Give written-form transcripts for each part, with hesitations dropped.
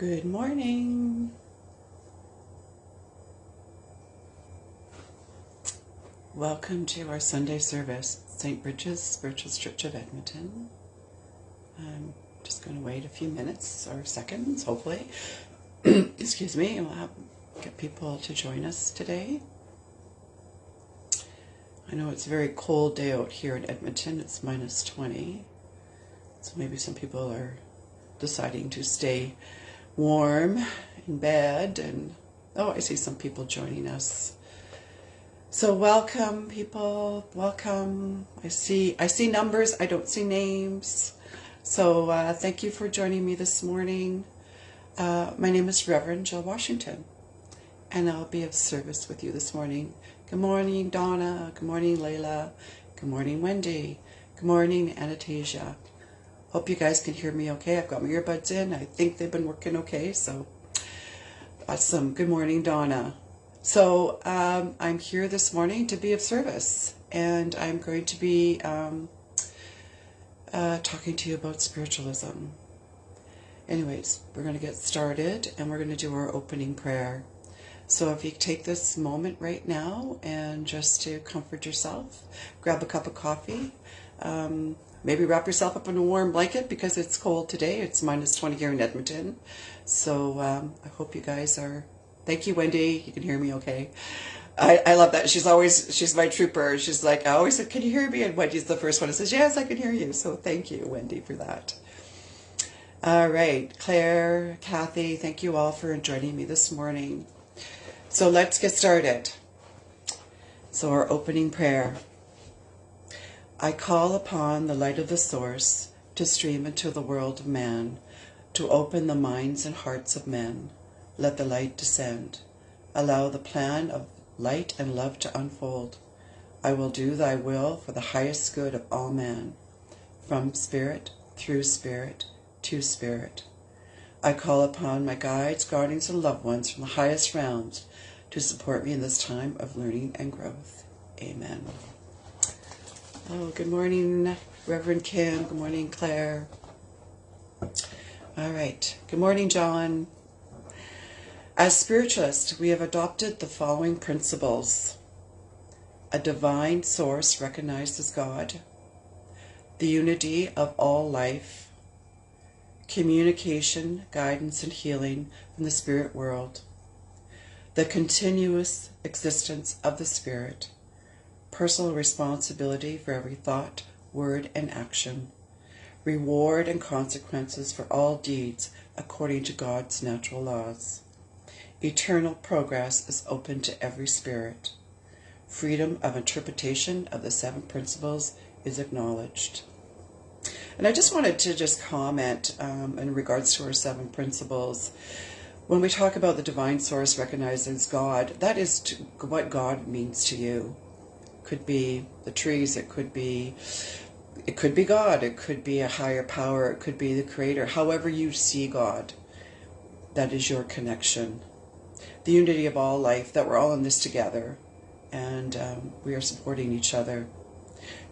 Good morning. Welcome to our Sunday service, St. Bridget's Spiritual Church of Edmonton. I'm just going to wait a few minutes or seconds, hopefully. Excuse me, and we'll get people to join us today. I know it's a very cold day out here in Edmonton. It's minus 20. So maybe some people are deciding to stay warm in bed. And I see some people joining us. So welcome, people. Welcome. I see numbers. I don't see names. So thank you for joining me this morning. My name is Reverend Jill Washington, and I'll be of service with you this morning. Good morning, Donna. Good morning, Layla. Good morning, Wendy. Good morning, Anastasia. Hope you guys can hear me okay. I've got my earbuds in. I think they've been working okay, so awesome. Good morning, Donna. So I'm here this morning to be of service, and I'm going to be talking to you about spiritualism. Anyways, we're going to get started, and we're going to do our opening prayer. So if you take this moment right now and just to comfort yourself, grab a cup of coffee, maybe wrap yourself up in a warm blanket because it's cold today. It's minus 20 here in Edmonton. So I hope you guys are... Thank you, Wendy. You can hear me okay. I love that. She's my trooper. She's like, I always said, can you hear me? And Wendy's the first one that says, yes, I can hear you. So thank you, Wendy, for that. All right. Claire, Kathy, thank you all for joining me this morning. So let's get started. So our opening prayer. I call upon the light of the source to stream into the world of man, to open the minds and hearts of men. Let the light descend. Allow the plan of light and love to unfold. I will do thy will for the highest good of all man, from spirit, through spirit, to spirit. I call upon my guides, guardians, and loved ones from the highest realms to support me in this time of learning and growth. Amen. Oh, good morning, Reverend Kim. Good morning, Claire. All right. Good morning, John. As spiritualists, we have adopted the following principles. A divine source recognized as God. The unity of all life. Communication, guidance, and healing from the spirit world. The continuous existence of the spirit. Personal responsibility for every thought, word, and action. Reward and consequences for all deeds according to God's natural laws. Eternal progress is open to every spirit. Freedom of interpretation of the seven principles is acknowledged. And I just wanted to comment in regards to our seven principles. When we talk about the divine source recognized as God, that is what God means to you. Could be the trees, it could be God, it could be a higher power, it could be the creator. However you see God, that is your connection. The unity of all life, that we're all in this together, and we are supporting each other.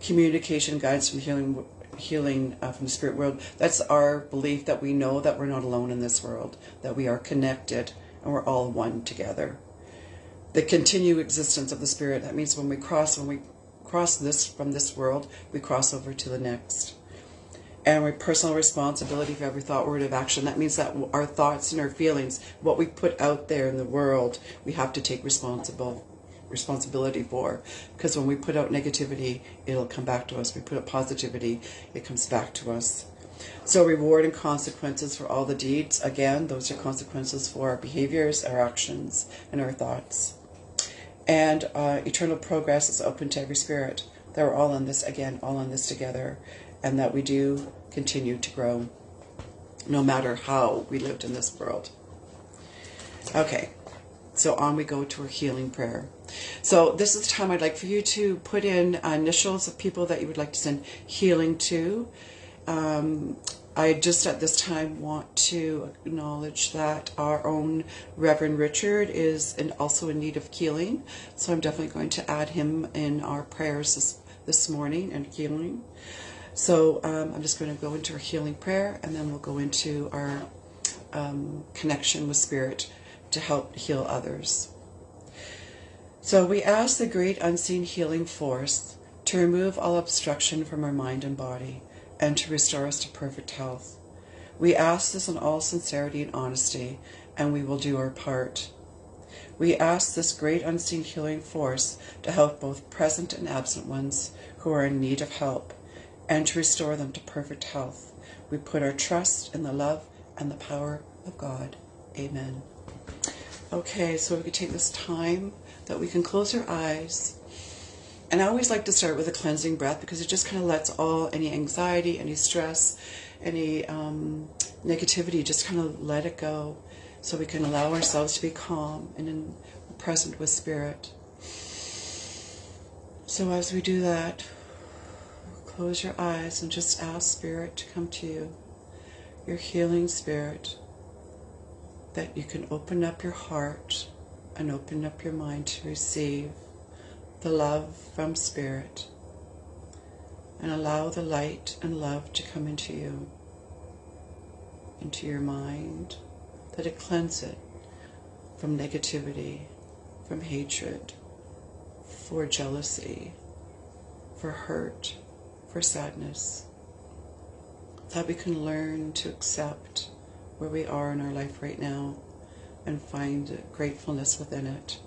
Communication, guidance from healing from the spirit world. That's our belief that we know that we're not alone in this world, that we are connected and we're all one together. The continued existence of the spirit, that means when we cross this from this world, we cross over to the next. And we personal responsibility for every thought, word, of action. That means that our thoughts and our feelings, what we put out there in the world, we have to take responsibility for. Because when we put out negativity, it'll come back to us. We put out positivity, it comes back to us. So reward and consequences for all the deeds. Again, those are consequences for our behaviors, our actions, and our thoughts. And eternal progress is open to every spirit. That we're all in this, again, all in this together. And that we do continue to grow no matter how we lived in this world. Okay, so on we go to our healing prayer. So this is the time I'd like for you to put in initials of people that you would like to send healing to. I just at this time want to acknowledge that our own Reverend Richard is also in need of healing. So I'm definitely going to add him in our prayers this morning and healing. So I'm just going to go into our healing prayer, and then we'll go into our connection with Spirit to help heal others. So we ask the great unseen healing force to remove all obstruction from our mind and body and to restore us to perfect health. We ask this in all sincerity and honesty, and we will do our part. We ask this great unseen healing force to help both present and absent ones who are in need of help and to restore them to perfect health. We put our trust in the love and the power of God. Amen. Okay, so we could take this time that we can close our eyes. And I always like to start with a cleansing breath because it just kind of lets any anxiety, any stress, any negativity, just kind of let it go so we can allow ourselves to be calm and present with Spirit. So as we do that, close your eyes and just ask Spirit to come to you, your healing Spirit, that you can open up your heart and open up your mind to receive the love from Spirit, and allow the light and love to come into you, into your mind, that it cleanse it from negativity, from hatred, for jealousy, for hurt, for sadness, that we can learn to accept where we are in our life right now and find gratefulness within it,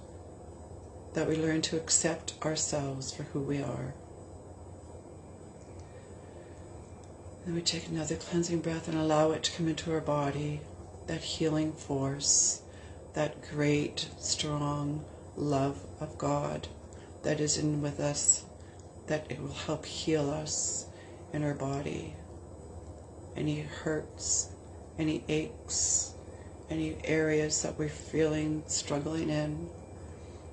that we learn to accept ourselves for who we are. Then we take another cleansing breath and allow it to come into our body, that healing force, that great, strong love of God that is in with us, that it will help heal us in our body. Any hurts, any aches, any areas that we're feeling struggling in,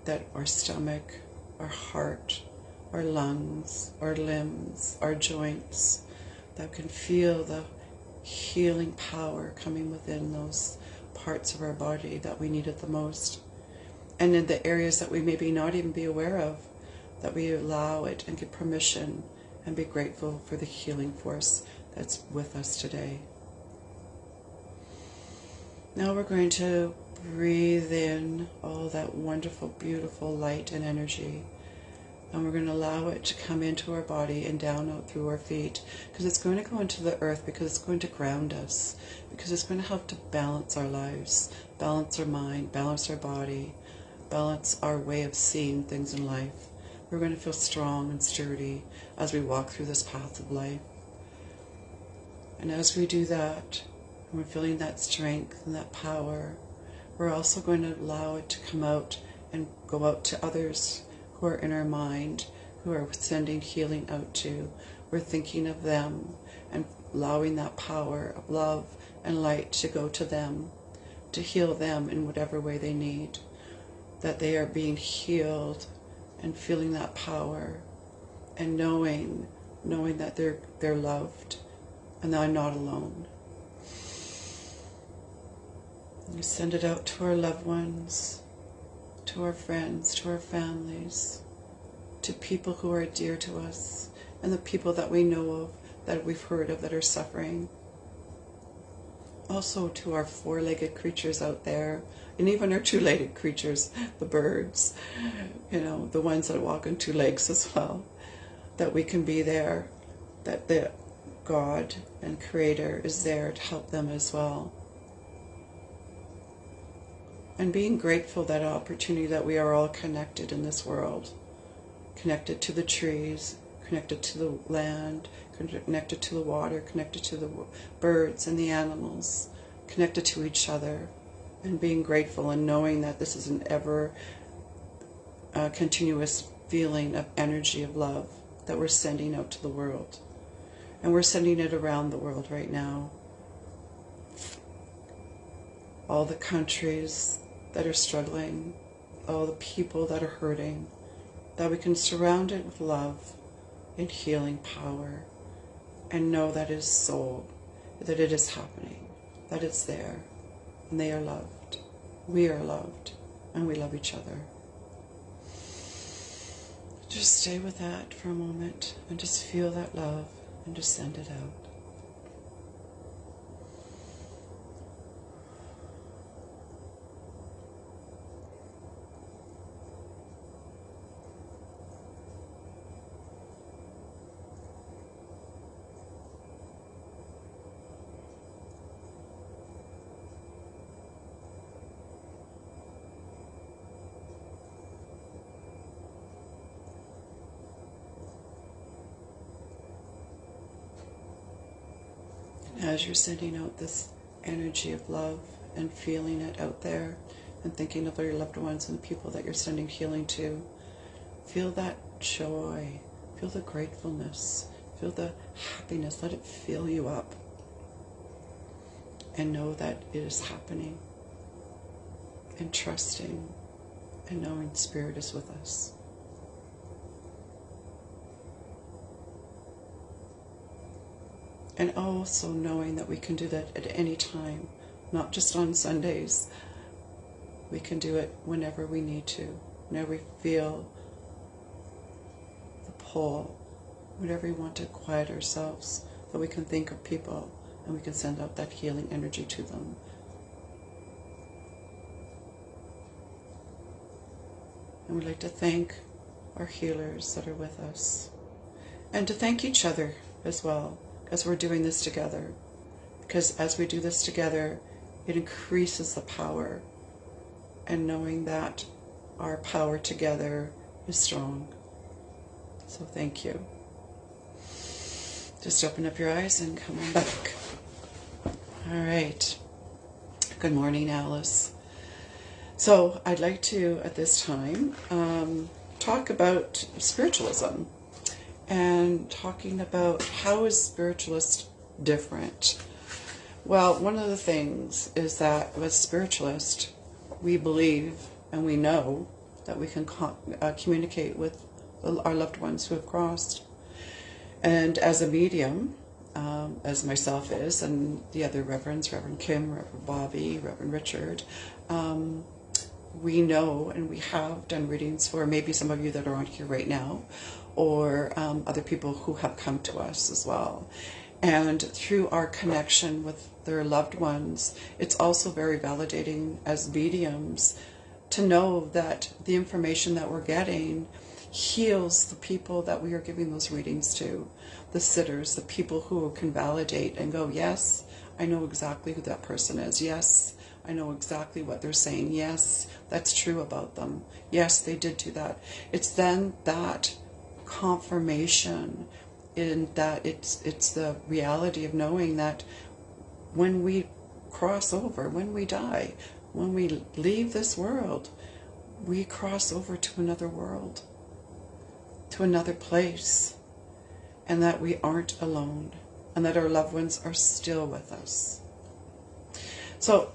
that our stomach, our heart, our lungs, our limbs, our joints, that can feel the healing power coming within those parts of our body that we need it the most. And in the areas that we maybe not even be aware of, that we allow it and give permission and be grateful for the healing force that's with us today. Now we're going to breathe in all that wonderful, beautiful light and energy. And we're going to allow it to come into our body and down out through our feet, because it's going to go into the earth, because it's going to ground us, because it's going to help to balance our lives, balance our mind, balance our body, balance our way of seeing things in life. We're going to feel strong and sturdy as we walk through this path of life. And as we do that, and we're feeling that strength and that power, we're also going to allow it to come out and go out to others who are in our mind, who are sending healing out to. We're thinking of them and allowing that power of love and light to go to them, to heal them in whatever way they need, that they are being healed, and feeling that power and knowing that they're loved and that I'm not alone. We send it out to our loved ones, to our friends, to our families, to people who are dear to us, and the people that we know of, that we've heard of, that are suffering. Also to our four-legged creatures out there, and even our two-legged creatures, the birds, the ones that walk on two legs as well, that we can be there, that the God and Creator is there to help them as well. And being grateful that opportunity that we are all connected in this world, connected to the trees, connected to the land, connected to the water, connected to the birds and the animals, connected to each other, and being grateful and knowing that this is an ever continuous feeling of energy of love that we're sending out to the world. And we're sending it around the world right now. All the countries that are struggling, all the people that are hurting, that we can surround it with love and healing power, and know that it is so, that it is happening, that it's there, and they are loved, we are loved, and we love each other. Just stay with that for a moment and just feel that love and just send it out. as you're sending out this energy of love and feeling it out there and thinking of your loved ones and the people that you're sending healing to, feel that joy, feel the gratefulness, feel the happiness, let it fill you up, and know that it is happening, and trusting and knowing Spirit is with us. And also knowing that we can do that at any time, not just on Sundays. We can do it whenever we need to, whenever we feel the pull, whenever we want to quiet ourselves, that we can think of people and we can send out that healing energy to them. And we'd like to thank our healers that are with us, and to thank each other as well, as we're doing this together. Because as we do this together, it increases the power, and knowing that our power together is strong. So thank you. Just open up your eyes and come on back. All right. Good morning, Alice. So I'd like to, at this time, talk about spiritualism, and talking about how is spiritualist different. Well, one of the things is that as spiritualist, we believe and we know that we can communicate with our loved ones who have crossed. And as a medium, as myself is, and the other reverends, Reverend Kim, Reverend Bobby, Reverend Richard, we know and we have done readings for maybe some of you that are on here right now, or other people who have come to us as well. And through our connection with their loved ones, it's also very validating as mediums to know that the information that we're getting heals the people that we are giving those readings to, the sitters, the people who can validate and go, yes, I know exactly who that person is. Yes, I know exactly what they're saying. Yes, that's true about them. Yes, they did do that. It's then that confirmation in that it's the reality of knowing that when we cross over, when we die, when we leave this world, we cross over to another world, to another place, and that we aren't alone, and that our loved ones are still with us. So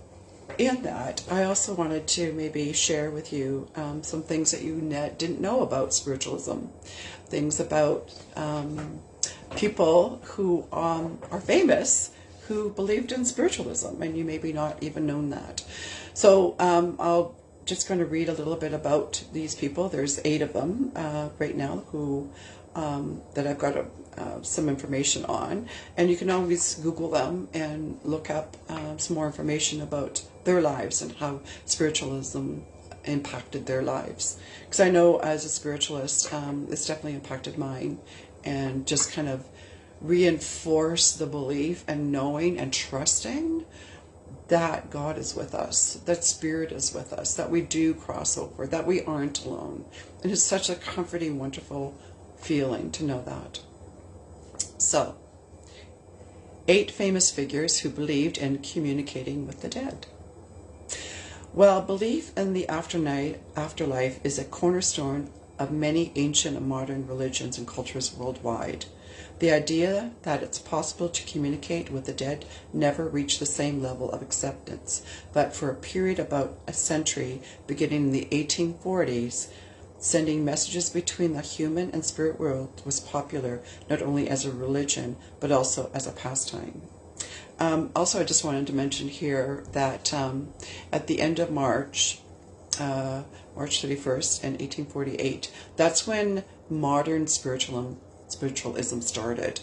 in that, I also wanted to maybe share with you some things that you didn't know about spiritualism, things about people who are famous who believed in spiritualism, and you maybe not even known that. So I'll just going to read a little bit about these people. There's 8 of them right now who that I've got some information on, and you can always Google them and look up some more information about their lives and how spiritualism impacted their lives. Because I know as a spiritualist, it's definitely impacted mine, and just kind of reinforce the belief and knowing and trusting that God is with us, that Spirit is with us, that we do cross over, that we aren't alone. And it's such a comforting, wonderful feeling to know that. So, 8 famous figures who believed in communicating with the dead. Well, belief in the afterlife is a cornerstone of many ancient and modern religions and cultures worldwide. The idea that it's possible to communicate with the dead never reached the same level of acceptance, but for a period about a century, beginning in the 1840s, sending messages between the human and spirit world was popular not only as a religion, but also as a pastime. Also, I just wanted to mention here that at the end of March 31st in 1848, that's when modern spiritualism started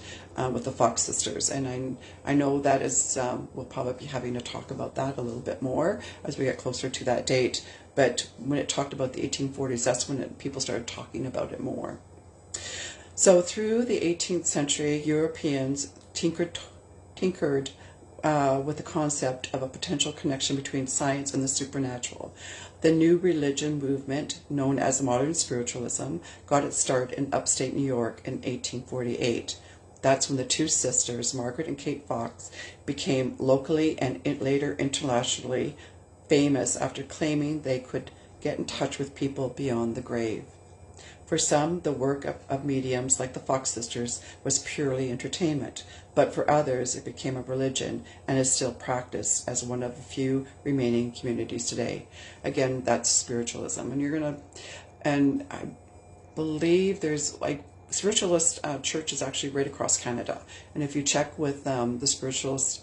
with the Fox sisters, and I know that is we'll probably be having to talk about that a little bit more as we get closer to that date. But when it talked about the 1840s, that's when people started talking about it more. So through the 18th century, Europeans tinkered with the concept of a potential connection between science and the supernatural. The new religion movement, known as modern spiritualism, got its start in upstate New York in 1848. That's when the two sisters, Margaret and Kate Fox, became locally and later internationally famous after claiming they could get in touch with people beyond the grave. For some, the work of mediums like the Fox sisters was purely entertainment, but for others it became a religion and is still practiced as one of the few remaining communities today. Again, that's spiritualism. And I believe there's like spiritualist churches actually right across Canada. And if you check with the Spiritualist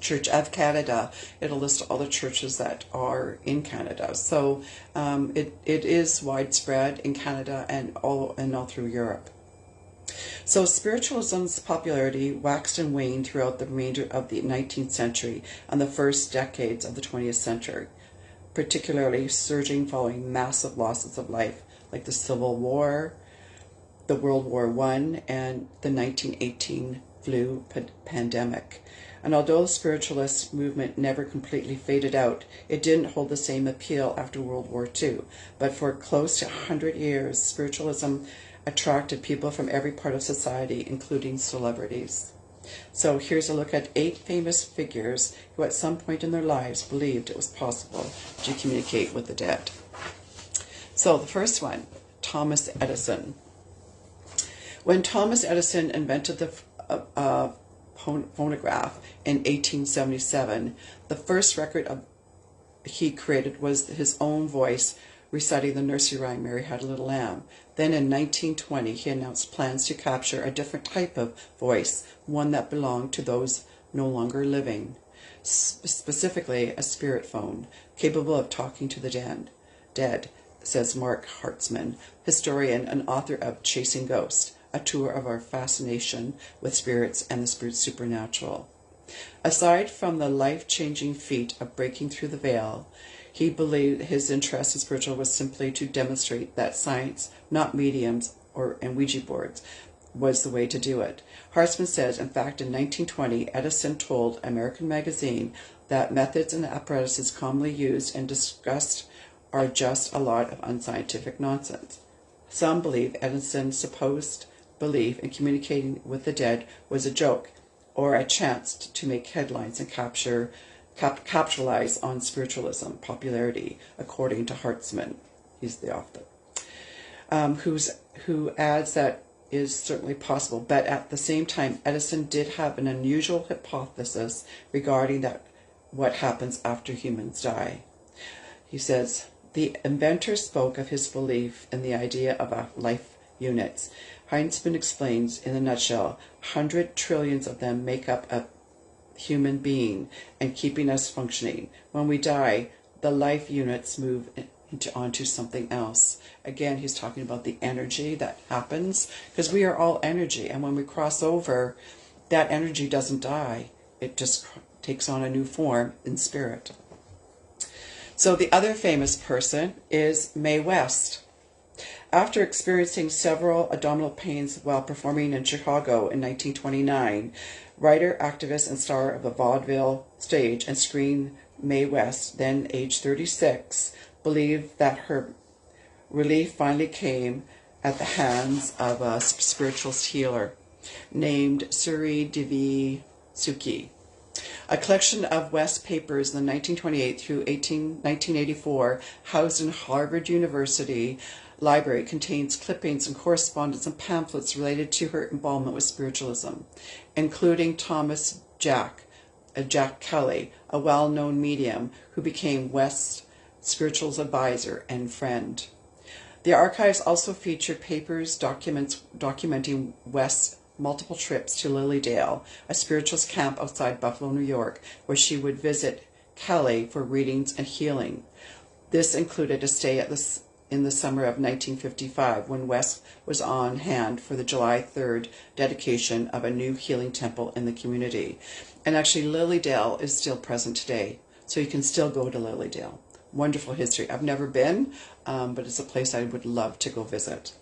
Church of Canada, it'll list all the churches that are in Canada. So it is widespread in Canada and all through Europe. So spiritualism's popularity waxed and waned throughout the remainder of the 19th century and the first decades of the 20th century, particularly surging following massive losses of life like the Civil War, the World War I, and the 1918 flu pandemic. And although the spiritualist movement never completely faded out, it didn't hold the same appeal after World War II. But for close to 100 years, spiritualism attracted people from every part of society, including celebrities. So here's a look at 8 famous figures who at some point in their lives believed it was possible to communicate with the dead. So the first one, Thomas Edison. When Thomas Edison invented the phonograph in 1877, the first record he created was his own voice reciting the nursery rhyme Mary Had a Little Lamb. Then in 1920 he announced plans to capture a different type of voice, one that belonged to those no longer living, specifically a spirit phone, capable of talking to the dead, says Mark Hartzman, historian and author of Chasing Ghosts, a tour of our fascination with spirits and the supernatural. Aside from the life-changing feat of breaking through the veil, he believed his interest in spiritual was simply to demonstrate that science, not mediums and Ouija boards, was the way to do it. Hartzman says, in fact, in 1920, Edison told American Magazine that methods and apparatuses commonly used and discussed are just a lot of unscientific nonsense. Some believe Edison's supposed belief in communicating with the dead was a joke or a chance to make headlines and capitalize on spiritualism popularity, according to Hartzman. He's the author, who adds that is certainly possible, but at the same time Edison did have an unusual hypothesis regarding what happens after humans die. He says, the inventor spoke of his belief in the idea of a life units. Heinzman explains, in a nutshell, 100 trillions of them make up a human being and keeping us functioning. When we die, the life units move onto something else. Again, he's talking about the energy that happens, because we are all energy, and when we cross over, that energy doesn't die. It just takes on a new form in spirit. So the other famous person is Mae West. After experiencing several abdominal pains while performing in Chicago in 1929, writer, activist, and star of the vaudeville stage and screen Mae West, then age 36, believed that her relief finally came at the hands of a spiritualist healer named Suri Devi Suki. A collection of West papers in the 1928 through 1984, housed in Harvard University Library, contains clippings and correspondence and pamphlets related to her involvement with spiritualism, including Thomas Jack Kelly, a well-known medium who became West's spiritual advisor and friend. The archives also featured papers documenting West's multiple trips to Lilydale, a spiritualist camp outside Buffalo, New York, where she would visit Kelly for readings and healing. This included a stay in the summer of 1955, when West was on hand for the July 3rd dedication of a new healing temple in the community. And actually, Lilydale is still present today, so you can still go to Lilydale. Wonderful history. I've never been, but it's a place I would love to go visit.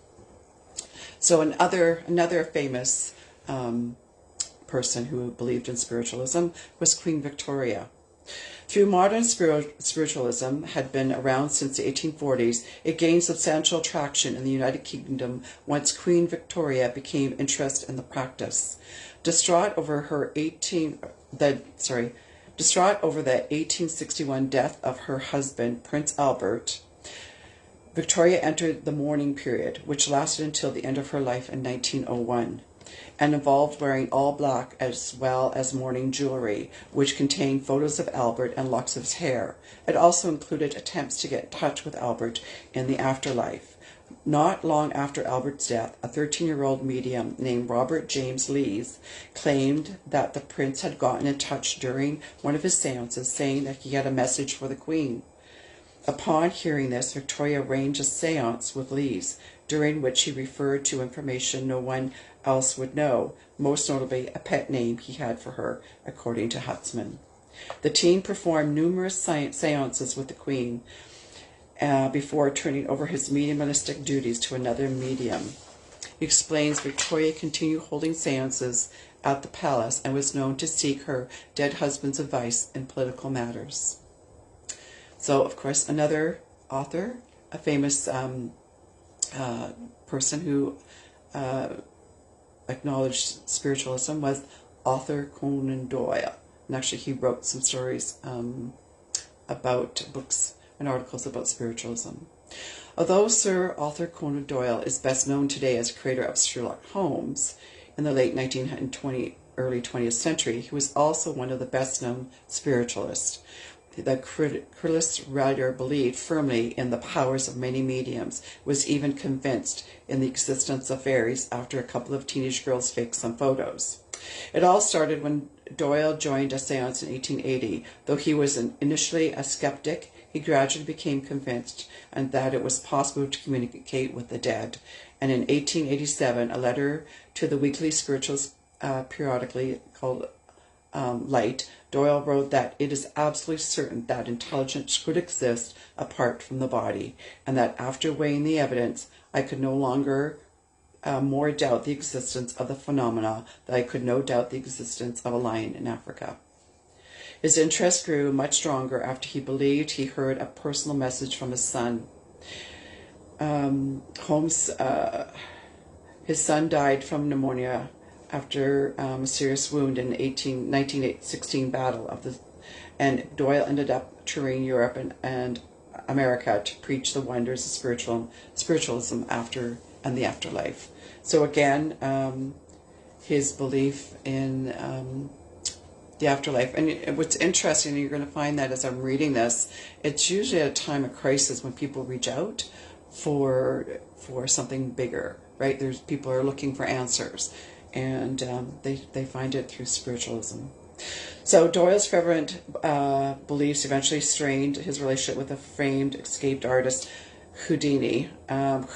So another famous person who believed in spiritualism was Queen Victoria. Through modern spiritualism had been around since the 1840s, it gained substantial traction in the United Kingdom once Queen Victoria became interested in the practice. Distraught over the 1861 death of her husband, Prince Albert, Victoria entered the mourning period, which lasted until the end of her life in 1901, and involved wearing all black as well as mourning jewelry, which contained photos of Albert and locks of his hair. It also included attempts to get in touch with Albert in the afterlife. Not long after Albert's death, a 13-year-old medium named Robert James Lees claimed that the prince had gotten in touch during one of his seances, saying that he had a message for the Queen. Upon hearing this, Victoria arranged a seance with Lees, during which he referred to information no one else would know, most notably a pet name he had for her, according to Huntsman. The teen performed numerous seances with the Queen before turning over his mediumistic duties to another medium. He explains Victoria continued holding seances at the palace and was known to seek her dead husband's advice in political matters. So, of course, another author, a famous person who acknowledged spiritualism was Arthur Conan Doyle. And actually he wrote some stories about books and articles about spiritualism. Although Sir Arthur Conan Doyle is best known today as creator of Sherlock Holmes in the late 19th and early 20th century, he was also one of the best-known spiritualists. The credulous writer believed firmly in the powers of many mediums, was even convinced in the existence of fairies after a couple of teenage girls faked some photos. It all started when Doyle joined a seance in 1880. Though he was initially a skeptic, he gradually became convinced and that it was possible to communicate with the dead. And in 1887, a letter to the weekly spiritualist periodically called Light, Doyle wrote that it is absolutely certain that intelligence could exist apart from the body, and that after weighing the evidence, I could no longer more doubt the existence of the phenomena than I could no doubt the existence of a lion in Africa. His interest grew much stronger after he believed he heard a personal message from his son. His son died from pneumonia after a serious wound in 1916 battle and Doyle ended up touring Europe and America to preach the wonders of spiritualism and the afterlife. So again, his belief in the afterlife. And what's interesting, and you're going to find that as I'm reading this, it's usually at a time of crisis when people reach out for something bigger, right? There's people are looking for answers, and they find it through spiritualism. So Doyle's fervent beliefs eventually strained his relationship with the famed escaped artist Houdini,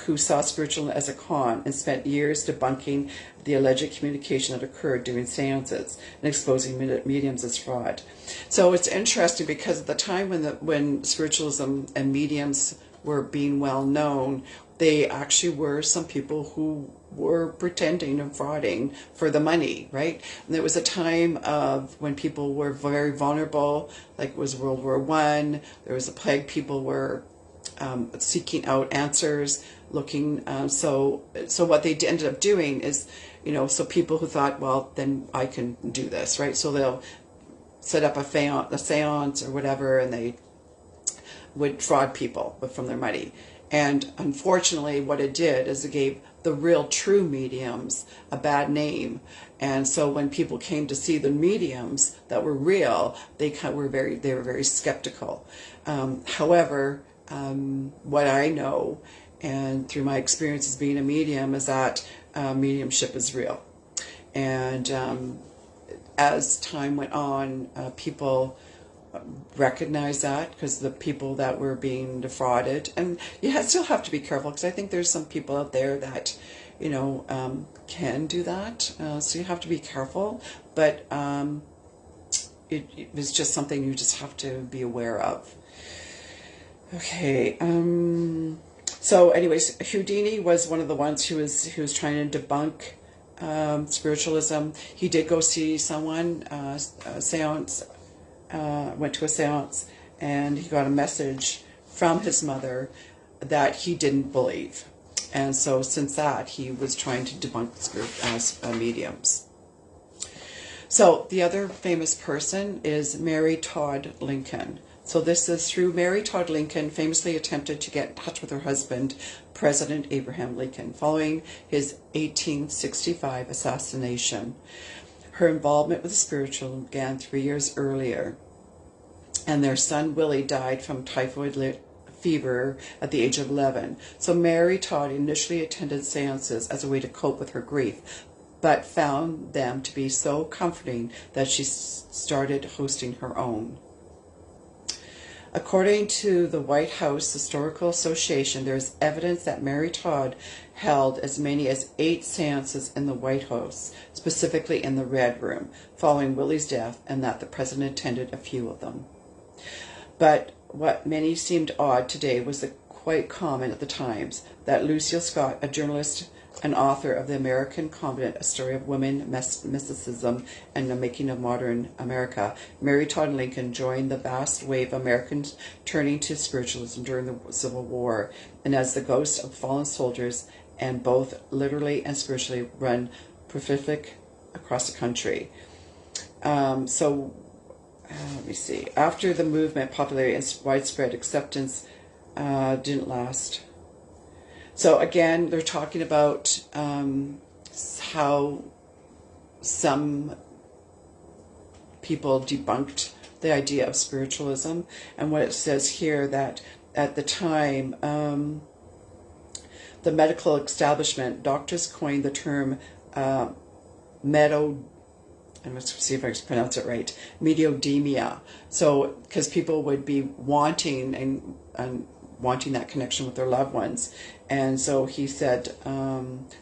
who saw spiritualism as a con and spent years debunking the alleged communication that occurred during seances and exposing mediums as fraud. So it's interesting because at the time when spiritualism and mediums were being well known, they actually were some people who were pretending and frauding for the money, right? And there was a time of when people were very vulnerable, like it was World War I. There was a plague. People were seeking out answers, looking. So what they ended up doing is, so people who thought, well, then I can do this, right? So they'll set up a seance or whatever, and they would fraud people from their money. And unfortunately, what it did is it gave the real true mediums a bad name. And so when people came to see the mediums that were real, they were very skeptical. However, what I know, and through my experience as being a medium, is that mediumship is real. And as time went on, people recognize that, because the people that were being defrauded, and you still have to be careful, because I think there's some people out there that can do that, so you have to be careful, but it was just something you just have to be aware of. Okay, so anyways, Houdini was one of the ones who was trying to debunk spiritualism. He did go see someone, a seance, went to a seance, and he got a message from his mother that he didn't believe. And so since that, he was trying to debunk mediums. So the other famous person is Mary Todd Lincoln. So this is through Mary Todd Lincoln famously attempted to get in touch with her husband, President Abraham Lincoln, following his 1865 assassination. Her involvement with the spiritual began 3 years earlier, and their son Willie died from typhoid fever at the age of 11. So Mary Todd initially attended seances as a way to cope with her grief, but found them to be so comforting that she started hosting her own. According to the White House Historical Association, there is evidence that Mary Todd held as many as 8 seances in the White House, specifically in the Red Room, following Willie's death, and that the president attended a few of them. But what many seemed odd today was quite common at the times, that Lucille Scott, a journalist and author of The American Convent, A Story of Women, Mysticism, and the Making of Modern America, Mary Todd Lincoln joined the vast wave of Americans turning to spiritualism during the Civil War, and as the ghosts of fallen soldiers, and both literally and spiritually run prolific across the country. Let me see. After the movement, popularity and widespread acceptance didn't last. So again, they're talking about how some people debunked the idea of spiritualism, and what it says here that at the time, the medical establishment, doctors coined the term and let's see if I can pronounce it right, mediodemia. So, because people would be wanting and wanting that connection with their loved ones, and so he said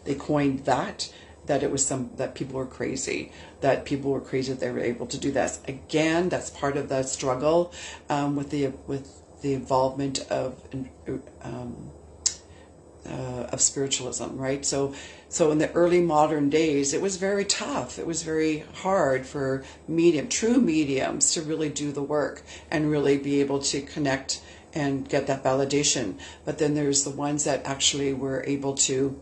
they coined that it was that people were crazy, that they were able to do this. Again, that's part of the struggle with the involvement of spiritualism, right? So in the early modern days, it was very tough. It was very hard for true mediums to really do the work and really be able to connect and get that validation. But then there's the ones that actually were able to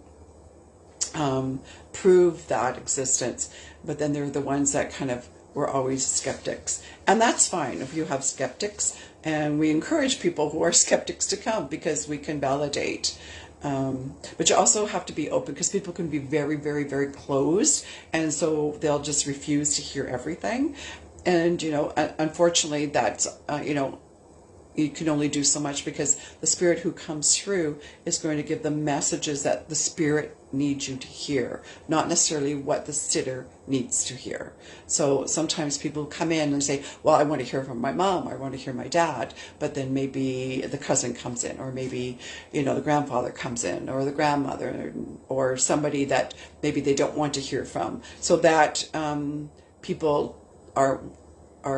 prove that existence. But then there are the ones that kind of were always skeptics. And that's fine if you have skeptics. And we encourage people who are skeptics to come because we can validate. But you also have to be open, because people can be very, very, very closed, and so they'll just refuse to hear everything. And unfortunately, that's you can only do so much, because the spirit who comes through is going to give the messages that the spirit needs you to hear, not necessarily what the sitter needs to hear. So sometimes people come in and say, well, I want to hear from my mom, I want to hear my dad, but then maybe the cousin comes in, or maybe the grandfather comes in, or the grandmother, or somebody that maybe they don't want to hear from, so that people are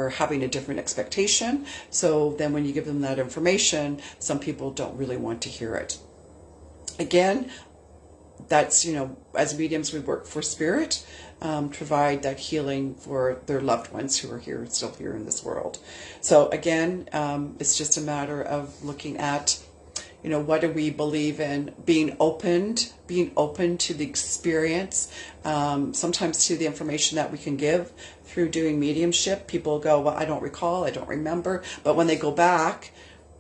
having a different expectation. So then when you give them that information, some people don't really want to hear it. Again, that's, as mediums, we work for spirit, provide that healing for their loved ones who are still here in this world. So again, it's just a matter of looking at, what do we believe in, being open to the experience, sometimes to the information that we can give through doing mediumship. People go, well, I don't recall, I don't remember. But when they go back,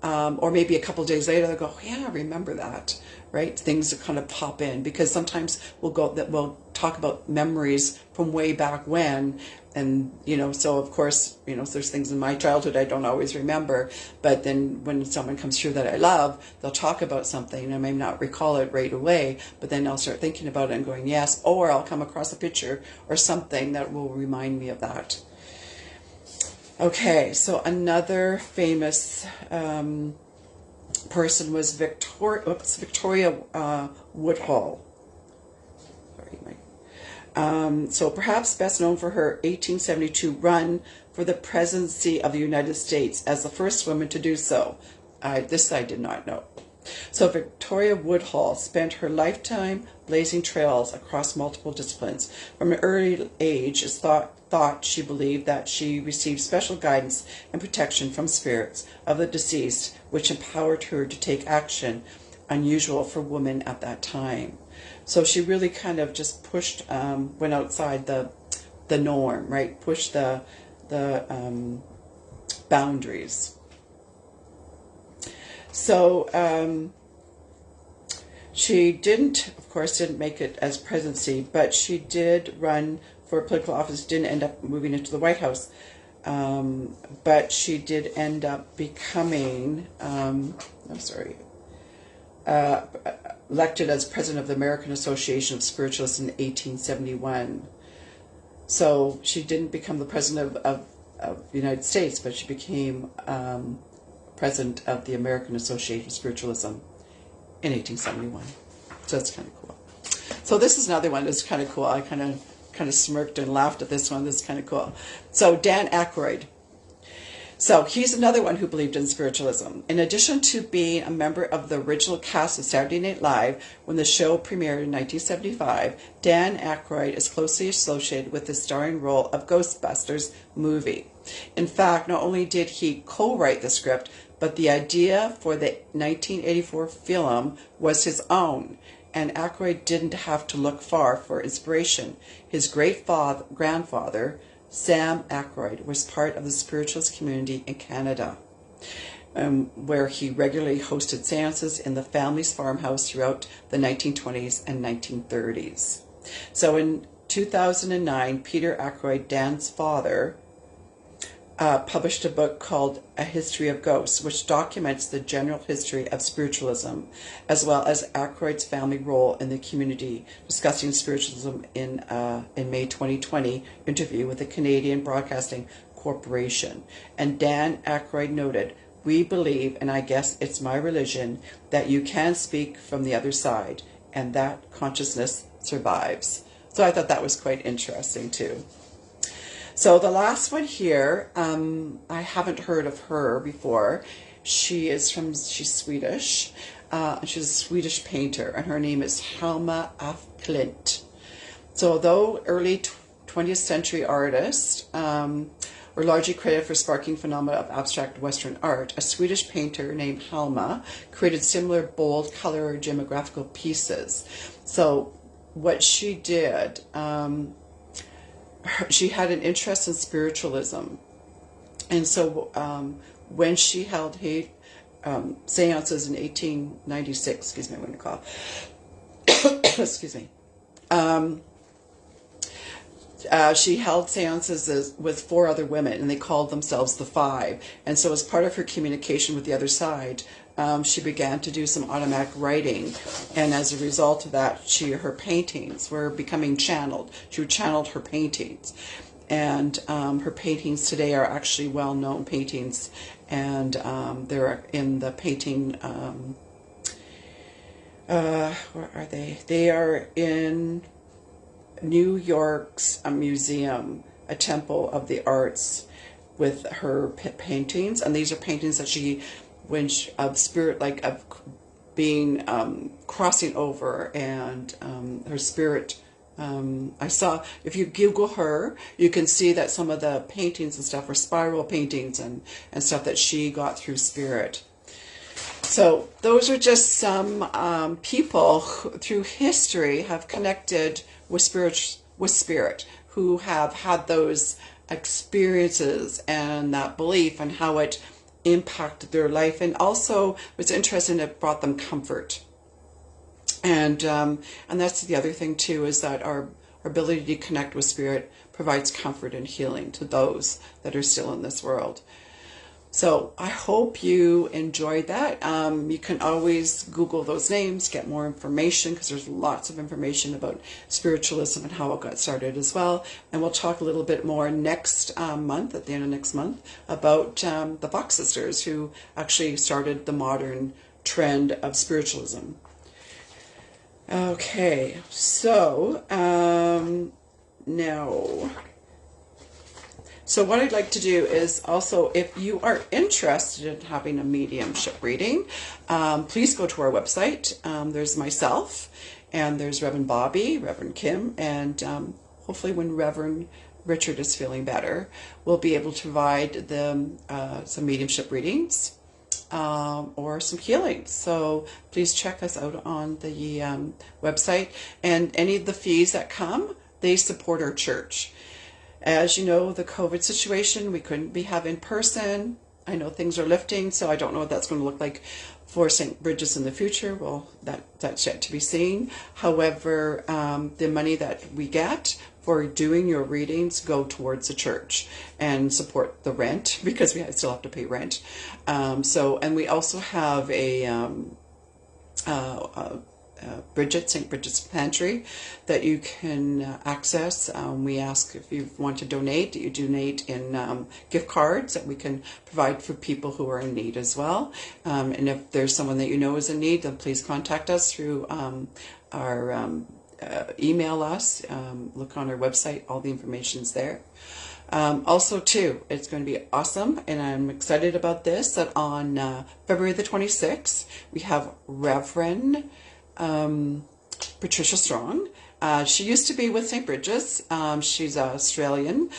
or maybe a couple of days later, they'll go, oh, yeah, I remember that, right? Things that kind of pop in, because sometimes we'll talk about memories from way back when. And, so of course, there's things in my childhood I don't always remember, but then when someone comes through that I love, they'll talk about something, and I may not recall it right away, but then I'll start thinking about it and going, yes, or I'll come across a picture or something that will remind me of that. Okay, so another famous person was Victoria Woodhull. So perhaps best known for her 1872 run for the presidency of the United States as the first woman to do so. This I did not know. So Victoria Woodhull spent her lifetime blazing trails across multiple disciplines. From an early age, it's thought she believed that she received special guidance and protection from spirits of the deceased, which empowered her to take action unusual for women at that time. So she really kind of just pushed, went outside the norm, right? Pushed the boundaries. So she of course, didn't make it as presidency, but she did run for political office, didn't end up moving into the White House. But she did end up becoming, elected as president of the American Association of Spiritualists in 1871. So she didn't become the president of the United States, but she became president of the American Association of Spiritualism in 1871. So that's kind of cool. So this is another one that's kind of cool. I kind of smirked and laughed at this one. This is kind of cool. So Dan Aykroyd. So he's another one who believed in spiritualism. In addition to being a member of the original cast of Saturday Night Live when the show premiered in 1975, Dan Aykroyd is closely associated with the starring role of Ghostbusters movie. In fact, not only did he co-write the script, but the idea for the 1984 film was his own, and Aykroyd didn't have to look far for inspiration. His great-grandfather, Sam Aykroyd, was part of the spiritualist community in Canada, where he regularly hosted seances in the family's farmhouse throughout the 1920s and 1930s. So in 2009, Peter Aykroyd, Dan's father, published a book called A History of Ghosts, which documents the general history of spiritualism, as well as Aykroyd's family role in the community, discussing spiritualism in May 2020 interview with the Canadian Broadcasting Corporation. And Dan Aykroyd noted, "We believe, and I guess it's my religion, that you can speak from the other side, and that consciousness survives." So I thought that was quite interesting too. So the last one here, I haven't heard of her before. She's Swedish. She's a Swedish painter, and her name is Helma af Klint. So although early 20th century artists were largely credited for sparking phenomena of abstract Western art, a Swedish painter named Helma created similar bold color geographical pieces. So what she did, she had an interest in spiritualism, and so when she held seances in 1896, excuse me, I'm going to cough, excuse me, she held seances with 4 other women, and they called themselves the Five. And so as part of her communication with the other side, she began to do some automatic writing, and as a result of that, her paintings were becoming channeled. She channeled her paintings, and her paintings today are actually well-known paintings, and they're in the painting, where are they? They are in New York's museum, a temple of the arts, with her paintings, and these are paintings that she, of spirit, like of being crossing over, and her spirit. I saw, if you Google her, you can see that some of the paintings and stuff are spiral paintings and stuff that she got through spirit. So those are just some people who, through history, have connected with spirit, who have had those experiences and that belief, and how it impacted their life. And also, what's interesting, it brought them comfort. And that's the other thing too, is that our ability to connect with spirit provides comfort and healing to those that are still in this world. So I hope you enjoyed that. You can always Google those names, get more information, because there's lots of information about spiritualism and how it got started as well. And we'll talk a little bit more next month, at the end of next month, about the Fox sisters, who actually started the modern trend of spiritualism. Okay, so now... So what I'd like to do is also, if you are interested in having a mediumship reading, please go to our website. There's myself, and there's Reverend Bobby, Reverend Kim, and hopefully when Reverend Richard is feeling better, we'll be able to provide them some mediumship readings or some healing. So please check us out on the website. And any of the fees that come, they support our church. As you know, the COVID situation, we couldn't be have in person. I know things are lifting, so I don't know what that's going to look like for St. Bridget's in the future. Well, that's yet to be seen. However, the money that we get for doing your readings go towards the church and support the rent, because we still have to pay rent. And we also have a St. Bridget's Pantry that you can access. We ask if you want to donate, that you donate in gift cards that we can provide for people who are in need as well. And if there's someone that you know is in need, then please contact us through our email us, look on our website, all the information's there. Also too, it's going to be awesome, and I'm excited about this, that on February the 26th, we have Reverend Patricia Strong. She used to be with St. Bridget's. She's Australian.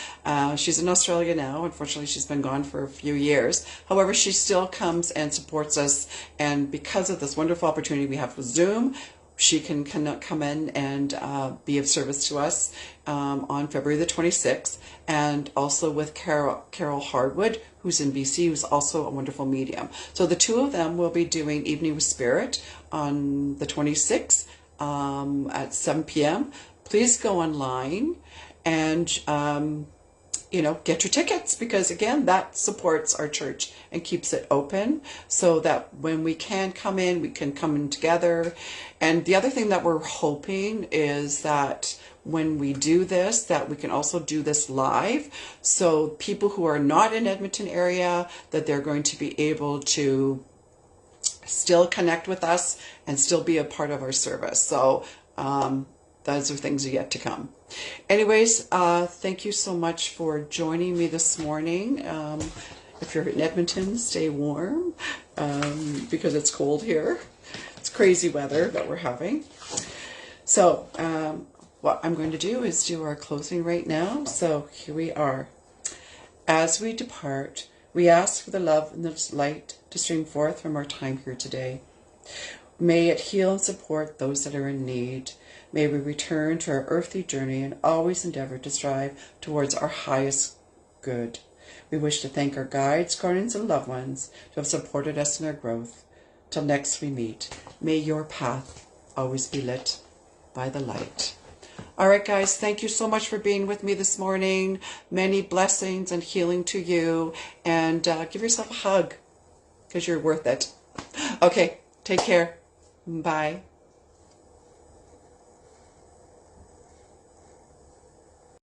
She's in Australia now. Unfortunately, she's been gone for a few years. However, she still comes and supports us, and because of this wonderful opportunity we have with Zoom, she can come in and be of service to us on February the 26th, and also with Carol Hardwood, who's in BC, who's also a wonderful medium. So the two of them will be doing Evening with Spirit on the 26th at 7 p.m. Please go online and get your tickets, because again, that supports our church and keeps it open, so that when we can come in, we can come in together. And the other thing that we're hoping is that when we do this, that we can also do this live, so people who are not in Edmonton area, that they're going to be able to still connect with us and still be a part of our service. So those are things yet to come. Anyways, thank you so much for joining me this morning. If you're in Edmonton, stay warm, because it's cold here. It's crazy weather that we're having. So what I'm going to do is do our closing right now. So here we are. As we depart, we ask for the love and the light to stream forth from our time here today. May it heal and support those that are in need. May we return to our earthly journey and always endeavor to strive towards our highest good. We wish to thank our guides, guardians, and loved ones who have supported us in our growth. Till next we meet, may your path always be lit by the light. All right, guys, thank you so much for being with me this morning. Many blessings and healing to you. And give yourself a hug, because you're worth it. Okay, take care. Bye.